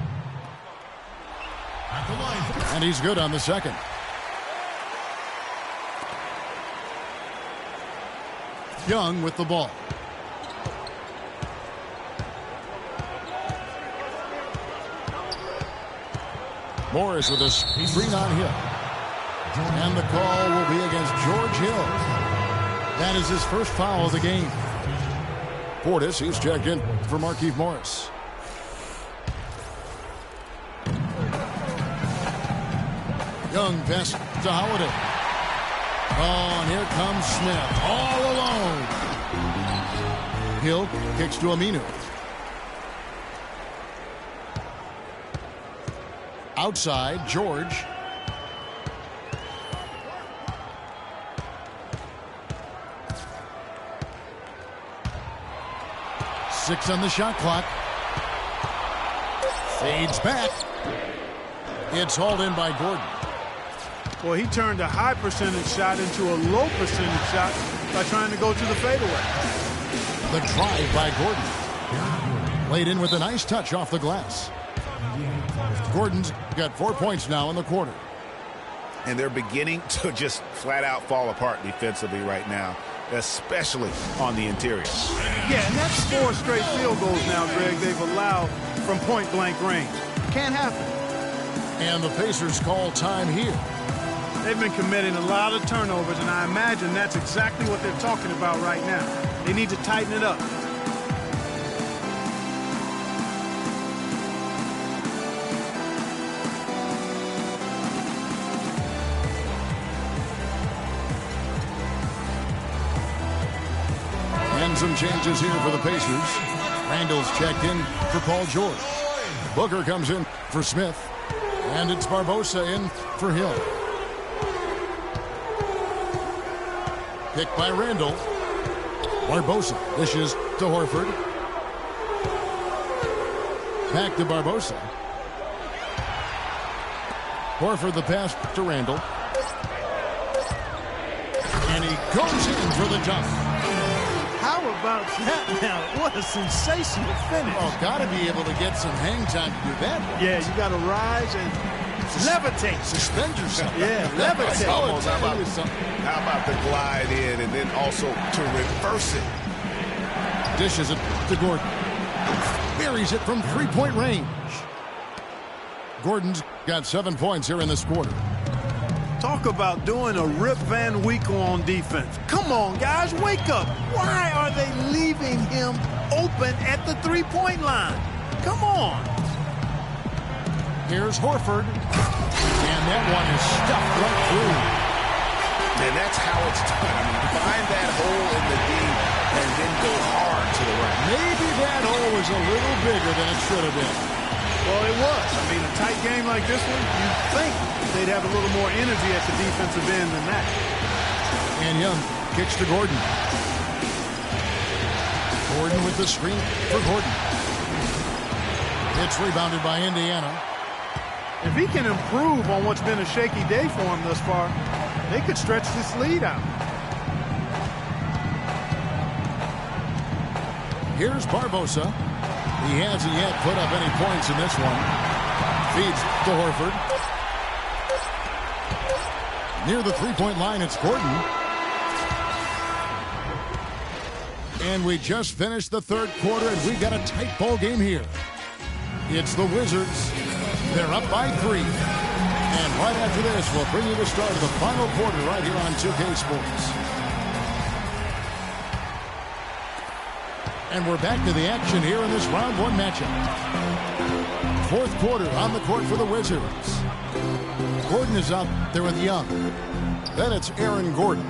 At the line. And he's good on the second. Young with the ball. Morris with a screen on Hill. And the call will be against George Hill. That is his first foul of the game. Portis, he's checked in for Markieff Morris. Young pass to Holiday. Oh, and here comes Smith all alone. Hill kicks to Aminu. Outside, George. Six on the shot clock. Fades back. It's hauled in by Gordon. Well, he turned a high percentage shot into a low percentage shot by trying to go to the fadeaway. The drive by Gordon. Laid in with a nice touch off the glass. Gordon's got 4 points now in the quarter. And they're beginning to just flat out fall apart defensively right now, especially on the interior. Yeah, and that's 4 straight field goals now, Greg, they've allowed from point-blank range. Can't happen. And the Pacers call time here. They've been committing a lot of turnovers, and I imagine that's exactly what they're talking about right now. They need to tighten it up. And some changes here for the Pacers. Randall's checked in for Paul George. Booker comes in for Smith. And it's Barbosa in for Hill. Picked by Randall. Barbosa dishes to Horford. Back to Barbosa. Horford the pass to Randall. And he goes in for the dunk. How about that now? What a sensational finish. Oh, got to be able to get some hang time to do that. Yeah, you got to rise and levitate. Suspend yourself. Yeah, levitate. How about the glide in and then also to reverse it? Dishes it to Gordon. Buries it from three-point range. Gordon's got 7 points here in this quarter. Talk about doing a Rip Van Winkle on defense. Come on, guys, wake up. Why are they leaving him open at the three-point line? Come on. Here's Horford. And that one is stuffed right through. And that's how it's done. I mean, find that hole in the D and then go hard to the right. Maybe that hole was a little bigger than it should have been. Well, it was. I mean, a tight game like this one, you'd think they'd have a little more energy at the defensive end than that. And Young kicks to Gordon. Gordon with the screen for Gordon. It's rebounded by Indiana. If he can improve on what's been a shaky day for him thus far, they could stretch this lead out. Here's Barbosa. He hasn't yet put up any points in this one. Feeds to Horford. Near the three-point line, it's Gordon. And we just finished the third quarter, and we've got a tight ball game here. It's the Wizards. They're up by 3. And right after this, we'll bring you the start of the final quarter right here on 2K Sports. And we're back to the action here in this round 1 matchup. Fourth quarter on the court for the Wizards. Gordon is out there with Young. Then it's Aaron Gordon.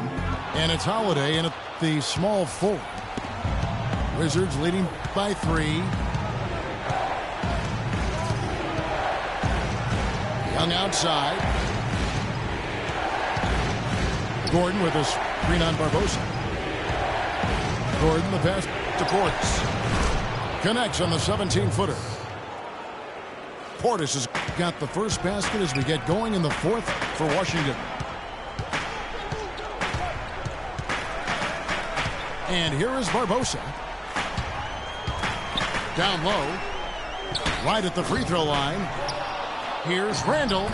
And it's Holiday in at the small forward. Wizards leading by 3. Young outside. Gordon with a screen on Barbosa. Gordon the pass to Portis. Connects on the 17-footer. Portis has got the first basket as we get going in the fourth for Washington. And here is Barbosa. Down low. Right at the free throw line. Here's Randall.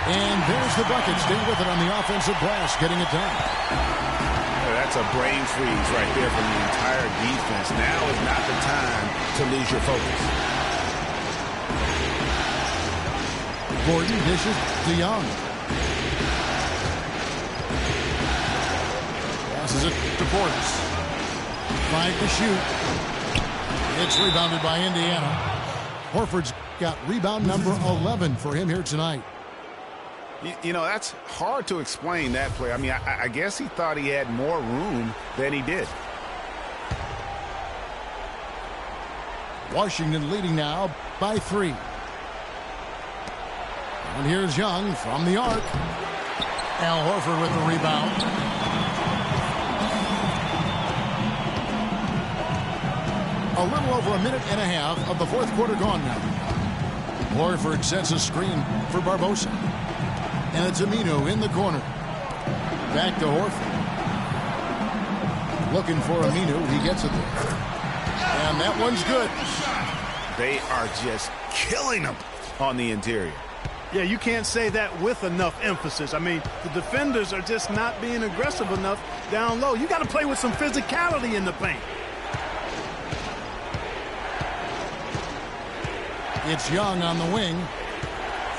And there's the bucket. Stay with it on the offensive glass, getting it down. That's a brain freeze right there from the entire defense. Now is not the time to lose your focus. Gordon dishes to Young. Passes it to Portis. 5 to shoot. It's rebounded by Indiana. Horford's got rebound number 11 for him here tonight. You know, that's hard to explain that play. I mean, I guess he thought he had more room than he did. Washington leading now by 3. And here's Young from the arc. Al Horford with the rebound. A little over a minute and a half of the fourth quarter gone now. Horford sets a screen for Barbosa. And it's Aminu in the corner. Back to Horford. Looking for Aminu. He gets it there. And that one's good. They are just killing him on the interior. Yeah, you can't say that with enough emphasis. I mean, the defenders are just not being aggressive enough down low. You got to play with some physicality in the paint. It's Young on the wing.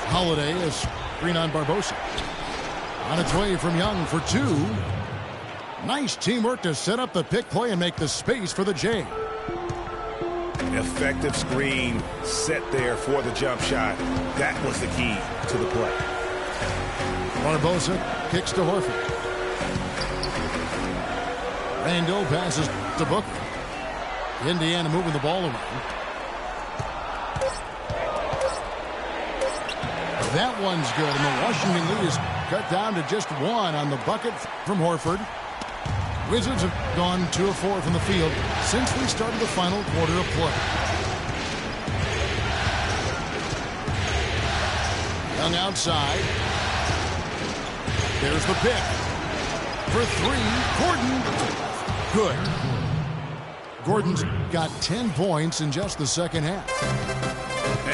Holiday is screen on Barbosa. On its way from Young for 2. Nice teamwork to set up the pick play and make the space for the J. Effective screen set there for the jump shot. That was the key to the play. Barbosa kicks to Horford. Randall passes to Booker. Indiana moving the ball around. That one's good, and the Washington lead is cut down to just 1 on the bucket from Horford. Wizards have gone 2 of 4 from the field since we started the final quarter of play. Young outside. There's the pick. For 3, Gordon. Good. Gordon's got 10 points in just the second half.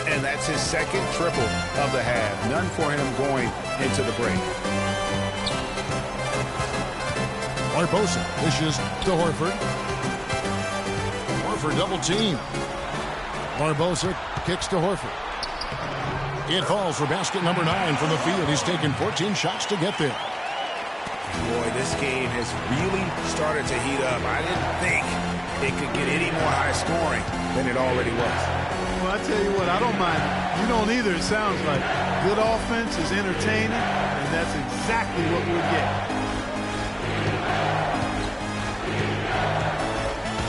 And that's his second triple of the half. None for him going into the break. Barbosa dishes to Horford. Horford double team. Barbosa kicks to Horford. It falls for basket number 9 from the field. He's taken 14 shots to get there. Boy, this game has really started to heat up. I didn't think it could get any more high scoring than it already was. Well, I tell you what, I don't mind it. You don't either, it sounds like. Good offense is entertaining, and that's exactly what we're getting.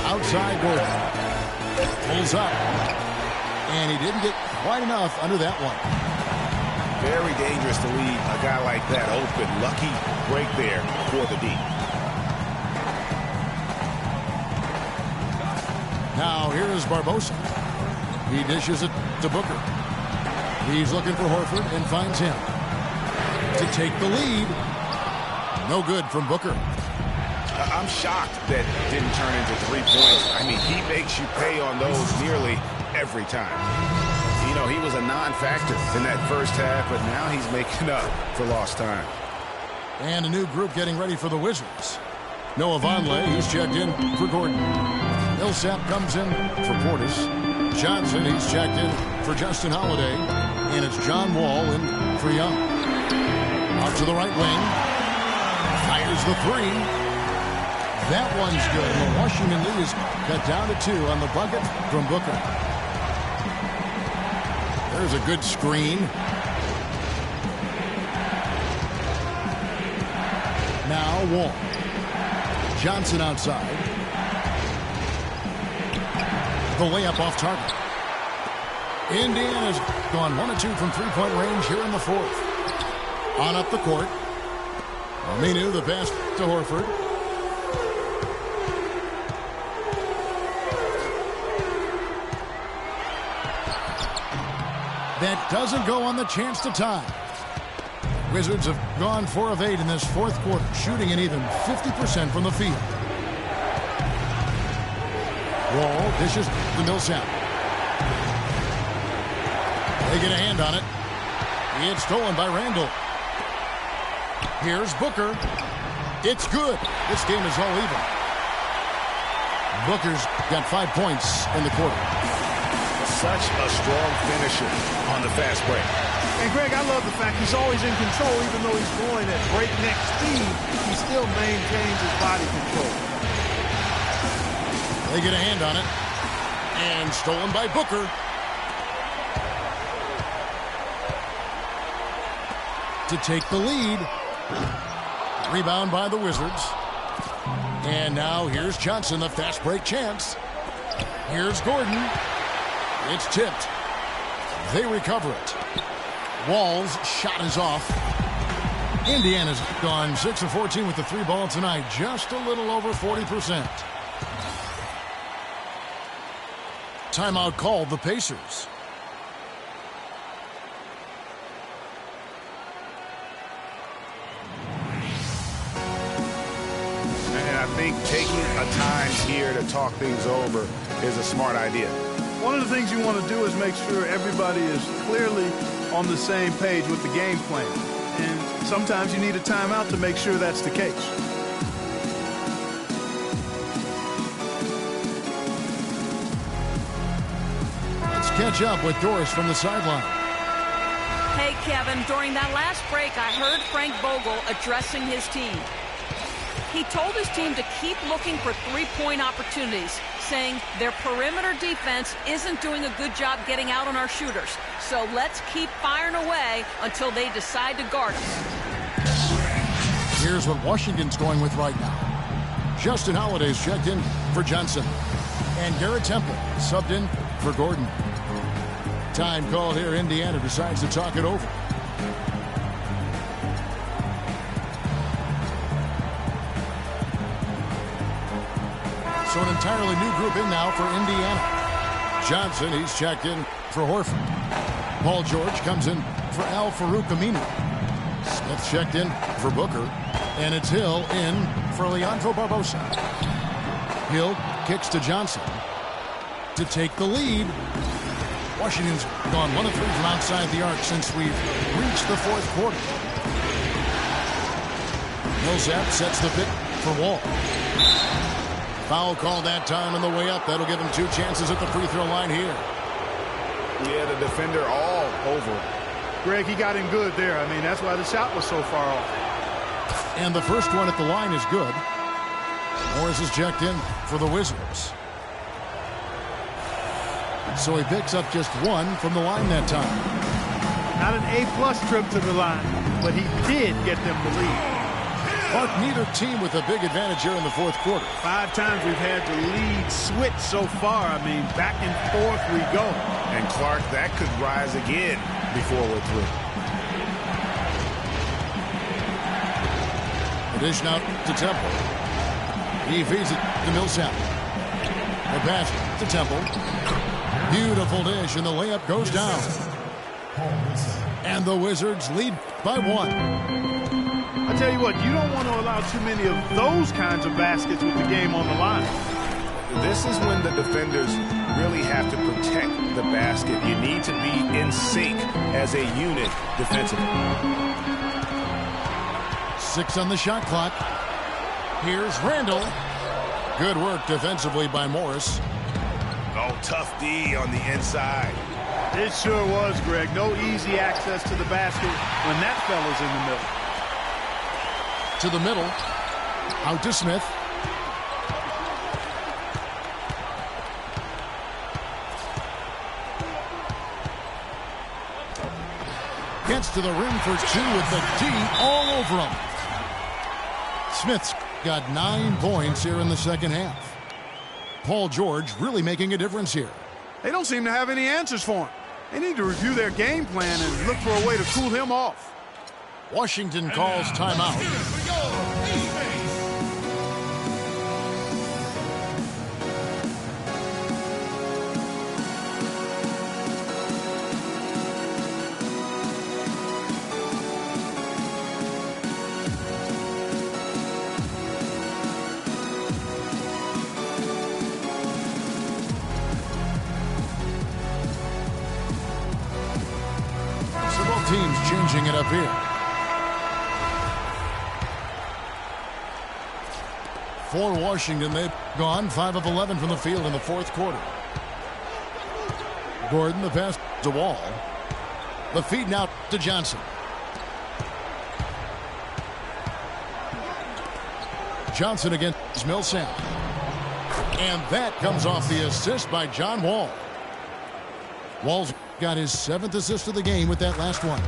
Outside Gordon. Pulls up. And he didn't get quite enough under that one. Very dangerous to leave a guy like that open. Lucky break there for the D. Now here is Barbosa. He dishes it to Booker. He's looking for Horford and finds him. To take the lead. No good from Booker. I'm shocked that didn't turn into 3 points. I mean, he makes you pay on those nearly every time. You know, he was a non-factor in that first half, but now he's making up for lost time. And a new group getting ready for the Wizards. Noah Vonleh, he's checked in for Gordon. Millsap comes in for Portis. Johnson, he's checked in for Justin Holiday. And it's John Wall in for Young. Out to the right wing. Fires the three. That one's good. The Washington lead is cut down to 2 on the bucket from Booker. There's a good screen. Now Wall. Johnson outside. The layup off target. Indiana's gone 1 of 2 from three-point range here in the fourth. On up the court. Aminu, the pass to Horford. That doesn't go on the chance to tie. Wizards have gone 4 of 8 in this fourth quarter, shooting an even 50% from the field. Wall dishes to Millsap. They get a hand on it. It's stolen by Randall. Here's Booker. It's good. This game is all even. Booker's got 5 points in the quarter. Such a strong finisher on the fast break. And Greg, I love the fact he's always in control. Even though he's going at breakneck speed, he still maintains his body control. They get a hand on it. And stolen by Booker. To take the lead. Rebound by the Wizards. And now here's Johnson, the fast break chance. Here's Gordon. It's tipped. They recover it. Wall's shot is off. Indiana's gone 6 of 14 with the 3 ball tonight. Just a little over 40%. Timeout called the Pacers. And I think taking a time here to talk things over is a smart idea. One of the things you want to do is make sure everybody is clearly on the same page with the game plan. And sometimes you need a timeout to make sure that's the case. Let's catch up with Doris from the sideline. Hey, Kevin, during that last break, I heard Frank Vogel addressing his team. He told his team to keep looking for three-point opportunities, saying their perimeter defense isn't doing a good job getting out on our shooters. So let's keep firing away until they decide to guard us. Here's what Washington's going with right now. Justin Holiday's checked in for Johnson. And Garrett Temple subbed in for Gordon. Time called here. Indiana decides to talk it over. So an entirely new group in now for Indiana. Johnson, he's checked in for Horford. Paul George comes in for Al-Farouq Aminu. Smith checked in for Booker. And it's Hill in for Leandro Barbosa. Hill kicks to Johnson to take the lead. Washington's gone 1 of 3 from outside the arc since we've reached the fourth quarter. Millsap sets the pick for Wall. Foul called that time on the way up. That'll give him 2 chances at the free throw line here. Yeah, the defender all over. Greg, he got him good there. I mean, that's why the shot was so far off. And the first one at the line is good. Morris is checked in for the Wizards. So he picks up just 1 from the line that time. Not an A-plus trip to the line, but he did get them the lead. Clark, neither team with a big advantage here in the fourth quarter. 5 times we've had the lead switch so far. I mean, back and forth we go. And Clark, that could rise again before we're through. Dish out to Temple. He feeds it to Millsap. The pass to Temple. Beautiful dish, and the layup goes down. And the Wizards lead by 1. I tell you what, you don't want to allow too many of those kinds of baskets with the game on the line. This is when the defenders really have to protect the basket. You need to be in sync as a unit defensively. 6 on the shot clock. Here's Randall. Good work defensively by Morris. Oh, tough D on the inside. It sure was, Greg. No easy access to the basket when that fella's in the middle. To the middle. Out to Smith. Gets to the rim for 2 with the D all over him. Smith's got 9 points here in the second half. Paul George really making a difference here. They don't seem to have any answers for him. They need to review their game plan and look for a way to cool him off. Washington calls timeout. Teams changing it up here. 4 Washington. They've gone 5 of 11 from the field in the fourth quarter. Gordon, the pass to Wall. The feed now to Johnson. Johnson against Millsap. And that comes off the assist by John Wall. Wall's got his 7th assist of the game with that last one.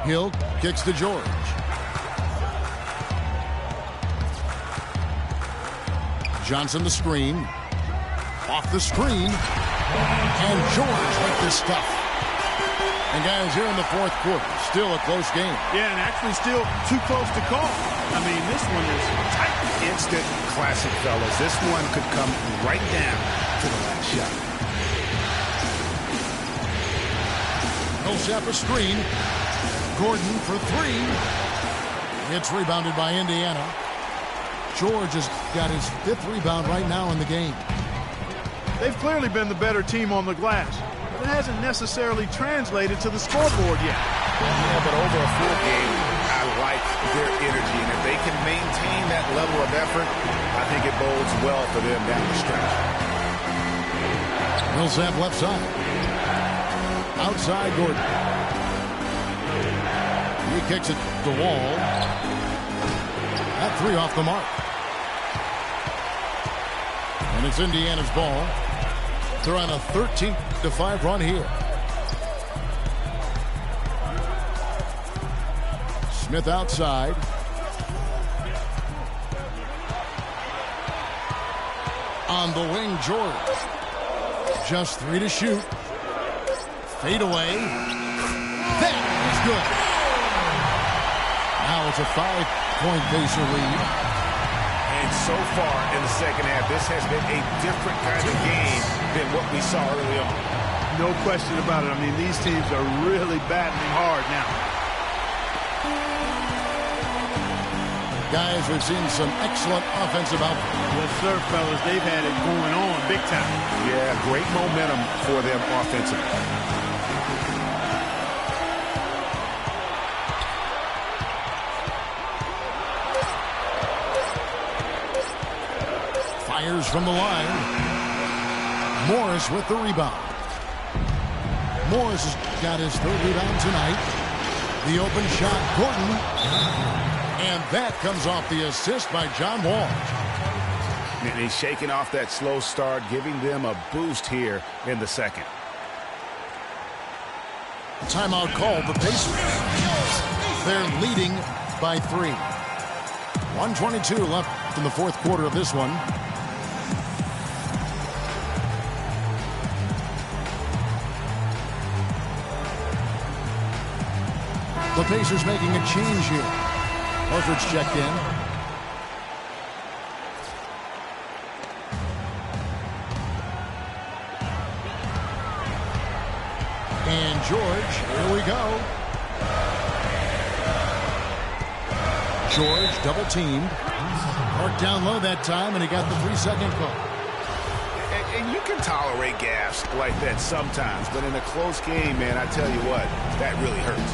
Hill kicks to George. Johnson the screen. Off the screen. And George with this stuff. And guys, here in the fourth quarter, still a close game. Yeah, and actually still too close to call. I mean, this one is tight. Instant classic, fellas. This one could come right down to the last shot. Millsap a screen. Gordon for 3. It's rebounded by Indiana. George has got his 5th rebound right now in the game. They've clearly been the better team on the glass, but it hasn't necessarily translated to the scoreboard yet. Yeah, but over a full game, I like their energy, and if they can maintain that level of effort, I think it bodes well for them down the stretch. Millsap left side. Outside Gordon. He kicks it to Wall. That 3 off the mark. And it's Indiana's ball. They're on a 13-5 run here. Smith outside. On the wing, George. Just 3 to shoot. Fade away. That is good. Now it's a 5-point Pacer lead. And so far in the second half, this has been a different kind of game than what we saw early on. No question about it. I mean, these teams are really battling hard now. Guys, we've seen some excellent offensive output. Yes, sir, fellas. They've had it going on big time. Yeah, great momentum for them offensively. Fires from the line. Morris with the rebound. Morris has got his 3rd rebound tonight. The open shot, Gordon. And that comes off the assist by John Wall. And he's shaking off that slow start, giving them a boost here in the second. Timeout called the Pacers. They're leading by 3. 1:22 left in the fourth quarter of this one. The Pacers making a change here. Horford's checked in. And George, here we go. George double teamed. Marked down low that time, and he got the 3-second call. And you can tolerate gaffes like that sometimes, but in a close game, man, I tell you what, that really hurts.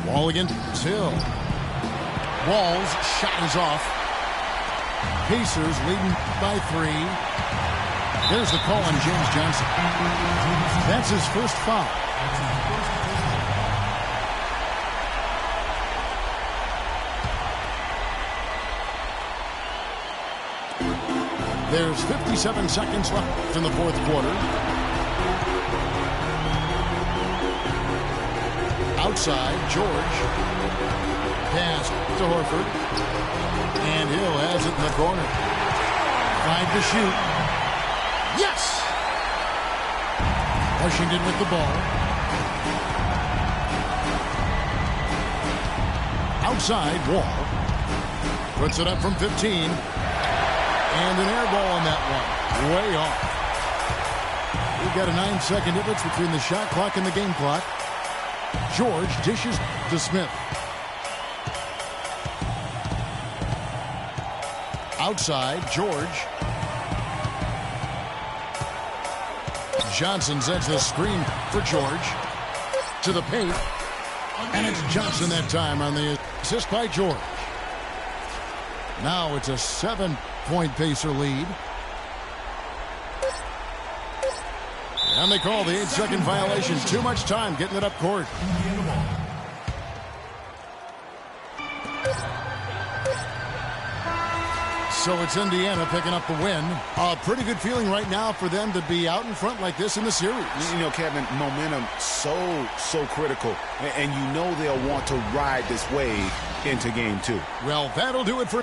Wall against Hill. Wall's shot is off. Pacers leading by 3. There's the call on James Johnson. That's his first foul. There's 57 seconds left in the fourth quarter. Outside, George. Pass to Horford. And Hill has it in the corner. 5 to shoot. Yes! Washington with the ball. Outside, Wall. Puts it up from 15. And an air ball on that one. Way off. We've got a 9-second difference between the shot clock and the game clock. George dishes to Smith. Outside, George. Johnson sets the screen for George. To the paint. And it's Johnson that time on the assist by George. Now it's a 7-point Pacer lead. And they call the 8-second violation. Too much time getting it up court. So it's Indiana picking up the win. A pretty good feeling right now for them to be out in front like this in the series. You know, Kevin, momentum so critical. And you know they'll want to ride this wave into game 2. Well, that'll do it for